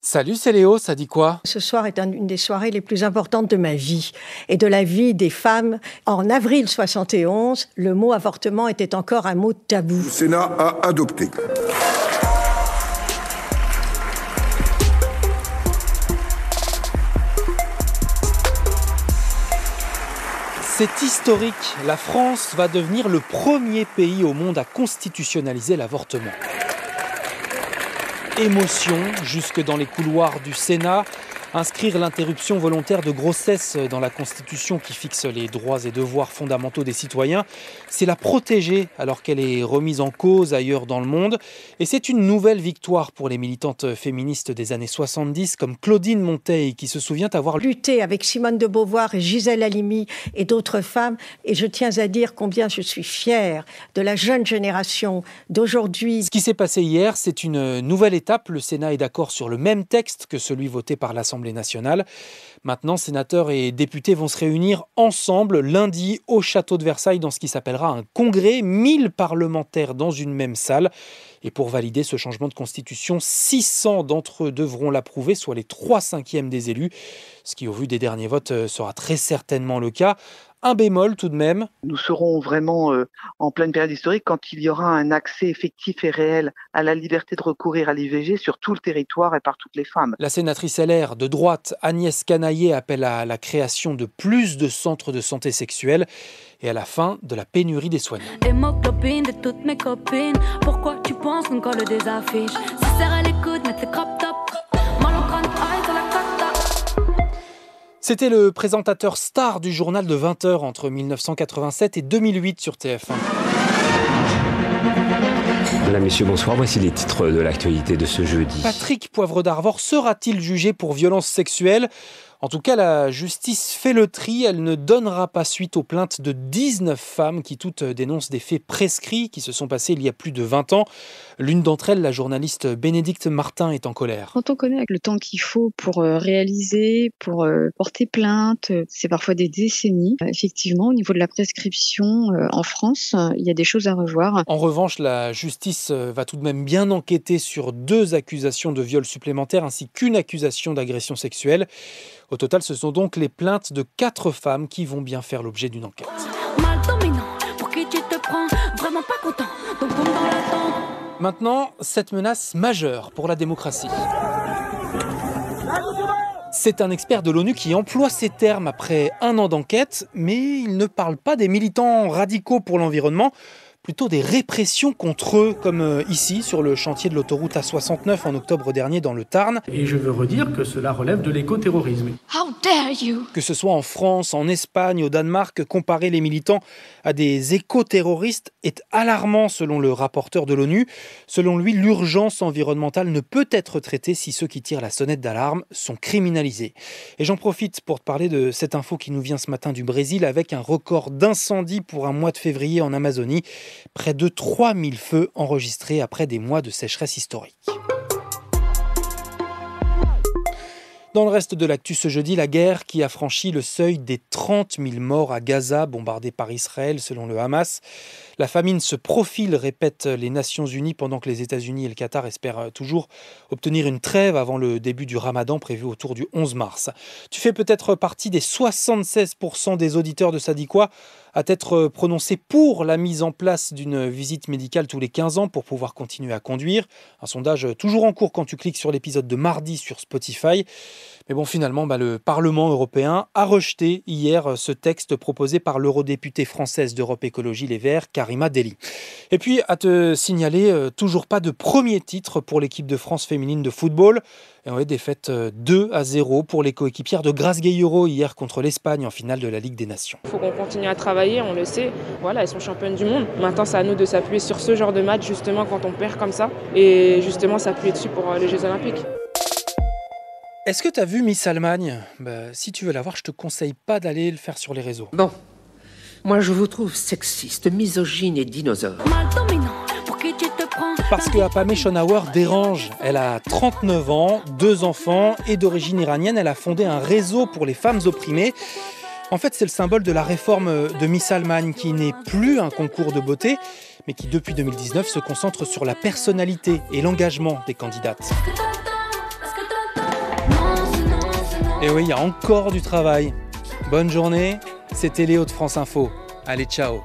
Salut, c'est Léo, ça dit quoi? Ce soir est une des soirées les plus importantes de ma vie et de la vie des femmes. En avril 71, le mot avortement était encore un mot tabou. Le Sénat a adopté. C'est historique, la France va devenir le premier pays au monde à constitutionnaliser l'avortement. Émotion jusque dans les couloirs du Sénat. Inscrire l'interruption volontaire de grossesse dans la Constitution qui fixe les droits et devoirs fondamentaux des citoyens, c'est la protéger alors qu'elle est remise en cause ailleurs dans le monde. Et c'est une nouvelle victoire pour les militantes féministes des années 70 comme Claudine Monteil qui se souvient avoir lutté avec Simone de Beauvoir et Gisèle Halimi et d'autres femmes. Et je tiens à dire combien je suis fière de la jeune génération d'aujourd'hui. Ce qui s'est passé hier, c'est une nouvelle étape. Le Sénat est d'accord sur le même texte que celui voté par l'Assemblée nationale. Maintenant, sénateurs et députés vont se réunir ensemble lundi au château de Versailles dans ce qui s'appellera un congrès, 1000 parlementaires dans une même salle. Et pour valider ce changement de constitution, 600 d'entre eux devront l'approuver, soit les 3/5 des élus, ce qui au vu des derniers votes sera très certainement le cas. Un bémol tout de même. Nous serons vraiment en pleine période historique quand il y aura un accès effectif et réel à la liberté de recourir à l'IVG sur tout le territoire et par toutes les femmes. La sénatrice LR de droite Agnès Canaillet appelle à la création de plus de centres de santé sexuelle et à la fin de la pénurie des soignants. Hémoglobine de toutes mes copines. Pourquoi tu penses qu'on colle des affiches? Si serre à l'écoute, mets tes crop top. C'était le présentateur star du journal de 20h entre 1987 et 2008 sur TF1. Mesdames, Messieurs, bonsoir. Voici les titres de l'actualité de ce jeudi. Patrick Poivre d'Arvor sera-t-il jugé pour violence sexuelle ? En tout cas, la justice fait le tri. Elle ne donnera pas suite aux plaintes de 19 femmes qui toutes dénoncent des faits prescrits qui se sont passés il y a plus de 20 ans. L'une d'entre elles, la journaliste Bénédicte Martin, est en colère. Quand on connaît le temps qu'il faut pour réaliser, pour porter plainte, c'est parfois des décennies. Effectivement, au niveau de la prescription en France, il y a des choses à revoir. En revanche, la justice va tout de même bien enquêter sur 2 accusations de viol supplémentaires ainsi qu'une accusation d'agression sexuelle. Au total, ce sont donc les plaintes de 4 femmes qui vont bien faire l'objet d'une enquête. Mal dominant, pour qui tu te prends? Vraiment pas content, donc tombe dans la tente. Maintenant, cette menace majeure pour la démocratie. C'est un expert de l'ONU qui emploie ces termes après 1 an d'enquête, mais il ne parle pas des militants radicaux pour l'environnement, plutôt des répressions contre eux, comme ici, sur le chantier de l'autoroute A69 en octobre dernier dans le Tarn. Et je veux redire que cela relève de l'écoterrorisme. How dare you? Que ce soit en France, en Espagne, au Danemark, comparer les militants à des éco-terroristes est alarmant selon le rapporteur de l'ONU. Selon lui, l'urgence environnementale ne peut être traitée si ceux qui tirent la sonnette d'alarme sont criminalisés. Et j'en profite pour te parler de cette info qui nous vient ce matin du Brésil avec un record d'incendie pour un mois de février en Amazonie. Près de 3000 feux enregistrés après des mois de sécheresse historique. Dans le reste de l'actu ce jeudi, la guerre qui a franchi le seuil des 30 000 morts à Gaza, bombardée par Israël selon le Hamas. La famine se profile, répètent les Nations Unies, pendant que les États-Unis et le Qatar espèrent toujours obtenir une trêve avant le début du Ramadan prévu autour du 11 mars. Tu fais peut-être partie des 76% des auditeurs de Ça dit quoi à t'être prononcé pour la mise en place d'une visite médicale tous les 15 ans pour pouvoir continuer à conduire. Un sondage toujours en cours quand tu cliques sur l'épisode de mardi sur Spotify. Mais bon, finalement, le Parlement européen a rejeté hier ce texte proposé par l'eurodéputée française d'Europe Écologie Les Verts, Karima Delli. Et puis, à te signaler, toujours pas de premier titre pour l'équipe de France féminine de football. Et ouais, défaite 2-0 pour les coéquipières de Grace Gayero hier contre l'Espagne en finale de la Ligue des Nations. Il faut qu'on continue à travailler, on le sait. Voilà, elles sont championnes du monde. Maintenant, c'est à nous de s'appuyer sur ce genre de match, justement, quand on perd comme ça. Et justement, s'appuyer dessus pour les Jeux Olympiques. Est-ce que tu as vu Miss Allemagne ? Si tu veux la voir, je te conseille pas d'aller le faire sur les réseaux. Bon, moi je vous trouve sexiste, misogyne et dinosaure. Mal dominant, pour qui tu te prends? Parce que Apameh Schonauer dérange. Elle a 39 ans, 2 enfants et d'origine iranienne. Elle a fondé un réseau pour les femmes opprimées. En fait, c'est le symbole de la réforme de Miss Allemagne qui n'est plus un concours de beauté, mais qui depuis 2019 se concentre sur la personnalité et l'engagement des candidates. Et oui, il y a encore du travail. Bonne journée, c'était Léo de France Info. Allez, ciao.